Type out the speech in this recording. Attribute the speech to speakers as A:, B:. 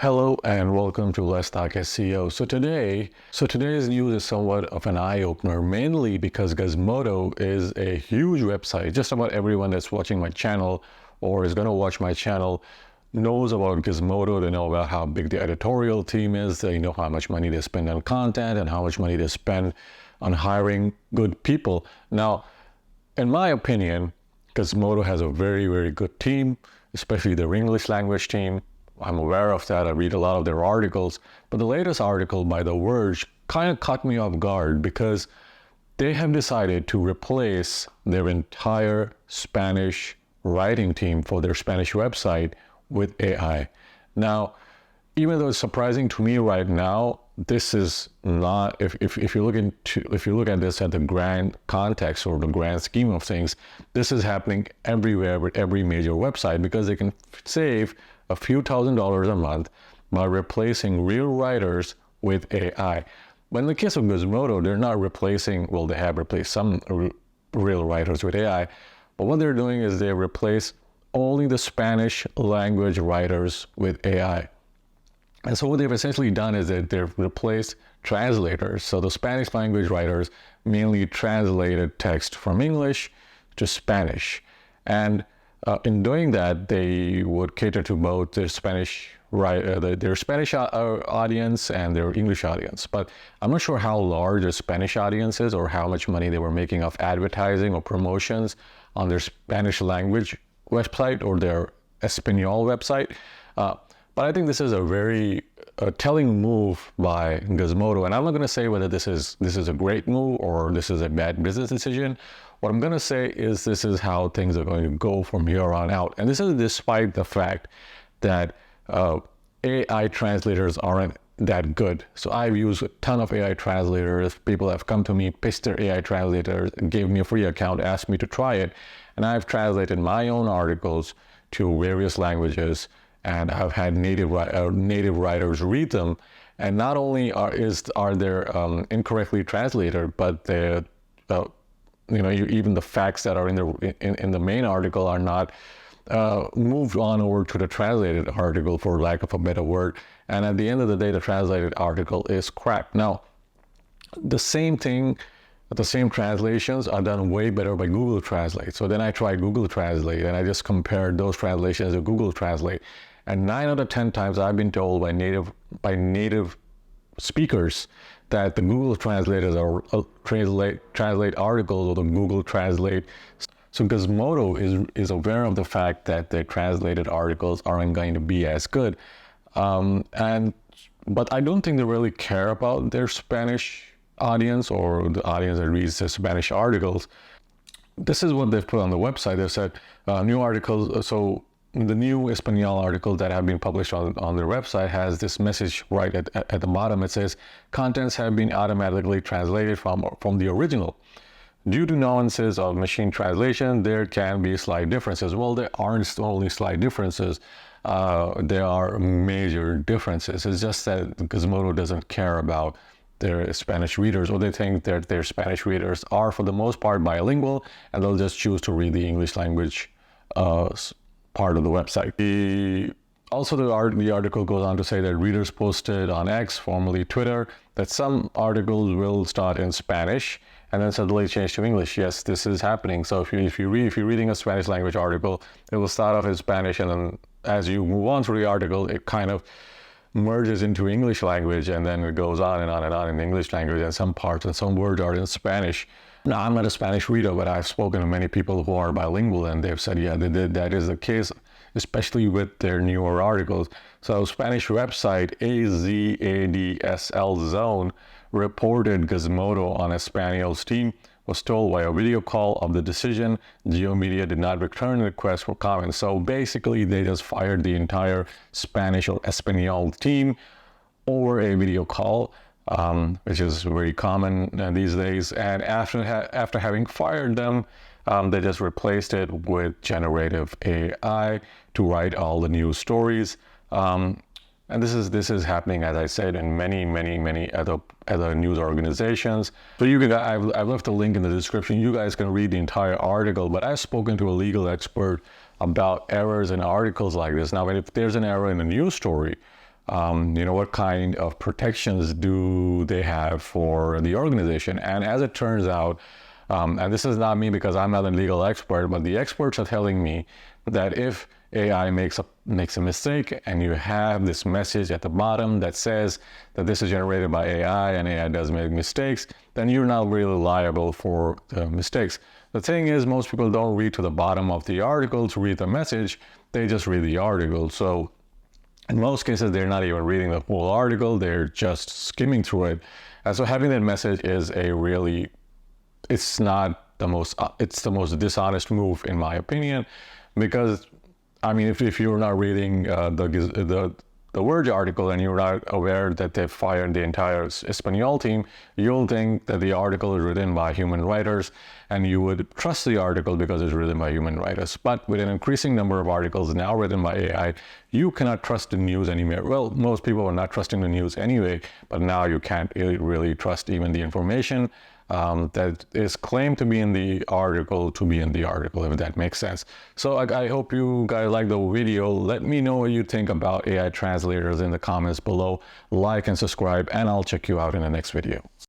A: Hello and welcome to Let's Talk SEO. Today's news is somewhat of an eye-opener, mainly because Gizmodo is a huge website. Just about everyone that's watching my channel or is going to watch my channel knows about Gizmodo. They know about how big the editorial team is. They know how much money they spend on content and how much money they spend on hiring good people. Now, in my opinion, Gizmodo has a very, very good team, especially their English language team. I'm aware of that. I read a lot of their articles. But the latest article by The Verge kind of caught me off guard because they have decided to replace their entire Spanish writing team for their Spanish website with AI. Now, even though it's surprising to me right now, this is not, if you look at this at the grand context or the grand scheme of things, this is happening everywhere with every major website because they can save a few $1,000s a month by replacing real writers with AI. But in the case of Gizmodo, they're not replacing, well, they have replaced some real writers with AI, but what they're doing is they replace only the Spanish language writers with AI. And so what they've essentially done is that they've replaced translators. So the Spanish language writers mainly translated text from English to Spanish. And in doing that, they would cater to both their Spanish audience and their English audience. But I'm not sure how large the Spanish audience is or how much money they were making off advertising or promotions on their Spanish language website or their Español website. But I think this is a very telling move by Gizmodo. And I'm not going to say whether this is a great move or this is a bad business decision. What I'm going to say is this is how things are going to go from here on out. And this is despite the fact that AI translators aren't that good. So I've used a ton of AI translators. People have come to me, pitched their AI translators, gave me a free account, asked me to try it. And I've translated my own articles to various languages. And I've had native writers read them. And not only are they incorrectly translated, but they're even the facts that are in the main article are not moved on over to the translated article, for lack of a better word. And at the end of the day, the translated article is crap. Now, the same translations are done way better by Google Translate. So then I tried Google Translate and I just compared those translations to Google Translate. And 9 out of 10 times I've been told by native speakers that the Google translators translate articles or the Google Translate. So Gizmodo is aware of the fact that their translated articles aren't going to be as good. But I don't think they really care about their Spanish audience or the audience that reads the Spanish articles. This is what they've put on the website. They've said new articles. So the new Español article that have been published on their website has this message right at the bottom. It says, contents have been automatically translated from the original. Due to nuances of machine translation, there can be slight differences. Well, there aren't only slight differences. There are major differences. It's just that Gizmodo doesn't care about their Spanish readers, or they think that their Spanish readers are, for the most part, bilingual, and they'll just choose to read the English language part of the website. The article goes on to say that readers posted on X, formerly Twitter, that some articles will start in Spanish and then suddenly change to English. Yes, this is happening. So if you're reading a Spanish language article, it will start off in Spanish, and then as you move on through the article, it kind of merges into English language, and then it goes on and on and on in English language, and some parts and some words are in Spanish. Now, I'm not a Spanish reader, but I've spoken to many people who are bilingual, and they've said, yeah, that is the case, especially with their newer articles. So Spanish website AZADSL Zone reported Gizmodo on Español's team was told by a video call of the decision. GeoMedia did not return the request for comment. So basically, they just fired the entire Spanish or Español team over a video call, which is very common these days. And after having fired them, they just replaced it with generative AI to write all the news stories. And this is happening, as I said, in many other news organizations. So I've left a link in the description. You guys can read the entire article, but I've spoken to a legal expert about errors in articles like this. Now, if there's an error in a news story, What kind of protections do they have for the organization? And as it turns out, and this is not me because I'm not a legal expert, but the experts are telling me that if AI makes a mistake and you have this message at the bottom that says that this is generated by AI and AI does make mistakes, then you're not really liable for the mistakes. The thing is, most people don't read to the bottom of the article to read the message. They just read the article. So in most cases, they're not even reading the whole article. They're just skimming through it. And so having that message is it's the most dishonest move in my opinion, because if you're not reading the Verge article and you're not aware that they've fired the entire Español team, you'll think that the article is written by human writers and you would trust the article because it's written by human writers. But with an increasing number of articles now written by AI, you cannot trust the news anymore. Well, most people are not trusting the news anyway, but now you can't really trust even the information that is claimed to be in the article if that makes sense. So I hope you guys like the video. Let me know what you think about AI translators in the comments below. Like and subscribe, and I'll check you out in the next video.